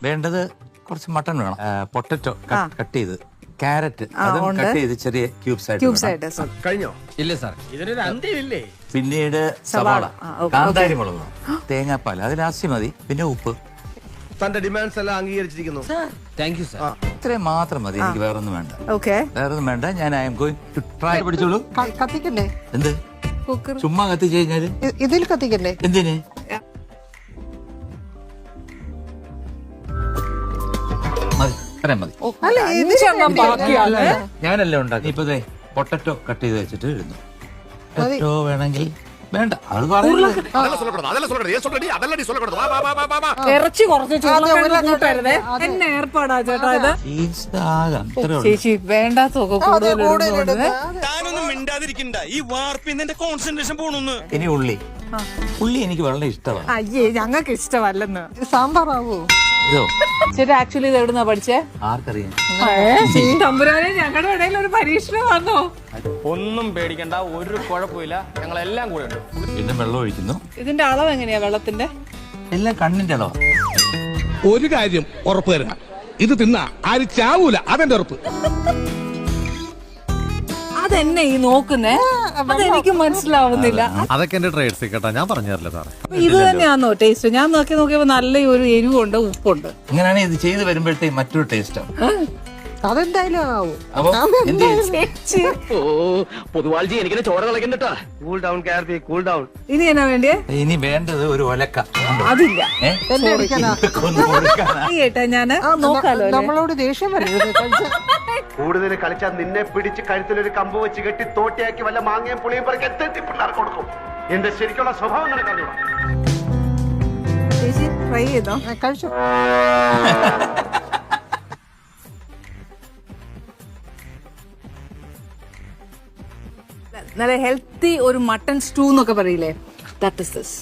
വേണ്ടത് കുറച്ച് മട്ടൺ വേണം, പൊട്ടറ്റോ കട്ട് ചെയ്ത്, ക്യാരറ്റ് അതും കട്ട് ചെയ്ത് ചെറിയ ക്യൂബ്സ് ആയിട്ട് കഴിഞ്ഞോ? ഇല്ല സാർ, ഇതിനൊരു അന്ത്യമില്ലേ? പിന്നീട് സവാള, കാന്താരി മുളക്, തേങ്ങാപ്പാൽ, അത് ലാസ്റ്റ് മതി. പിന്നെ ഉപ്പ്. തന്റെ ഡിമാൻഡ്സ് എല്ലാം അംഗീകരിച്ചിരിക്കുന്നു. Thank you sir. ഇത്രയും മാത്രം മതി, എനിക്ക് വേറൊന്നും വേണ്ട. ഓക്കെ, വേറൊന്നും വേണ്ട. ഞാൻ I am going to try. പിടിച്ചോളൂ. കത്തിക്കണ്ടേ? എന്ത് കുക്കർ ചുമ്മാ കത്തിച്ച് കഴിഞ്ഞാല് ഇതിൽ കത്തിക്കണ്ടേ? എന്തിന്? മതി, ഇത്രയും മതി. അല്ല ഞാനല്ലേ ഉണ്ടാക്കി. ഇപ്പൊ പൊട്ടറ്റോ കട്ട് ചെയ്ത് വെച്ചിട്ട് ഇടുന്നു. പൊട്ടറ്റോ വേണമെങ്കിൽ വേണ്ട, അത് പറഞ്ഞു. ഇറച്ചി കുറച്ച് കൂട്ടരുതേ, എന്നെ ഏർപ്പാടാ ചേട്ടാ ഇത്. ആകാം, ഇത്രേ ഉള്ളൂ. ചേച്ചി വേണ്ടാത്തൊക്കെ കൂടുതൽ. ഇനി ഉള്ളി. ഉള്ളി എനിക്ക് വളരെ ഇഷ്ടമാണ്. അയ്യേ, ഞങ്ങൾക്ക് ഇഷ്ടമല്ലെന്ന്. സാമ്പാറാവോ ഇതോ? ചേട്ടാ ആക്ച്വലി ഇത് എവിടുന്നാ പഠിച്ചേ? ആർക്കറിയാം? തമ്പുരാനെ, ഞങ്ങളുടെ ഇടയിൽ ഒരു പരീക്ഷണം വന്നോ? ഒന്നും പേടിക്കണ്ട, ഒരു കുഴപ്പമില്ല, ഞങ്ങളെല്ലാം കൂടെ ഉണ്ട്. പിന്നെ വെള്ളം ഒഴിക്കുന്നു. ഇതിന്റെ അളവ് എങ്ങനെയാ വെള്ളത്തിന്റെ? എല്ലാം കണ്ണിന്റെ അളവാ. ഒരു കാര്യം ഉറപ്പ് തരാം, ഇത് തിന്നാ ആരും ചാവൂല, അതെന്റെ ഉറപ്പ്. അതെന്നെ ഈ നോക്കുന്നേ, അതെനിക്ക് മനസ്സിലാവുന്നില്ല. അതൊക്കെ എന്റെ ട്രേഡ് സീക്രട്ടാ, ഞാൻ പറഞ്ഞു തരില്ല സാറേ. ഇത് തന്നെയാണോ ടേസ്റ്റ്? ഞാൻ നോക്കിയപ്പോ നല്ല ഒരു എരിവുണ്ട്, ഉപ്പുണ്ട്. അങ്ങനെയാണെങ്കിൽ ഇത് ചെയ്ത് വരുമ്പോഴത്തേക്ക് മറ്റൊരു ടേസ്റ്റാവും. അതെന്തായാലും ആവും. അപ്പൊ എന്ത് ചെയ്യും? പൊതുവാൾജി എനിക്കിനെ ചോര കളക്കണ്ടട്ടാ. Cool down Karthi, cool down. ഇനി എന്നാ വേണ്ടിയേ? ഇനി വേണ്ടത് ഒരു ഒലക്ക. അതില്ല. കൊടുക്കാനാ. കേട്ടാ ഞാന് നോക്കാലോ. നമ്മളോട് ദേഷ്യം വരരുത്. കൂടുതൽ കളിച്ചാൽ നിന്നെ പിടിച്ച് കഴുത്തിലൊരു കമ്പ് വെച്ച് കെട്ടി തോട്ടിയാക്കി വല്ല മാങ്ങയും പുളിയും പറക്കി എത്തി പിള്ളേർക്ക് കൊടുക്കും. എന്റെ ശരിക്കുള്ള സ്വഭാവം നിനക്കറിഞ്ഞൂടാ. ചേച്ചി ട്രൈ ചെയ്തോ? കഴിച്ചു. നല്ല ഹെൽത്തി ഒരു മട്ടൺ സ്റ്റൂ എന്നൊക്കെ പറയില്ലേ, ദാറ്റ് ഇസ് ദിസ്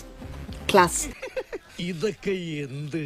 ക്ലാസ്. ഇതൊക്കെ എന്ത്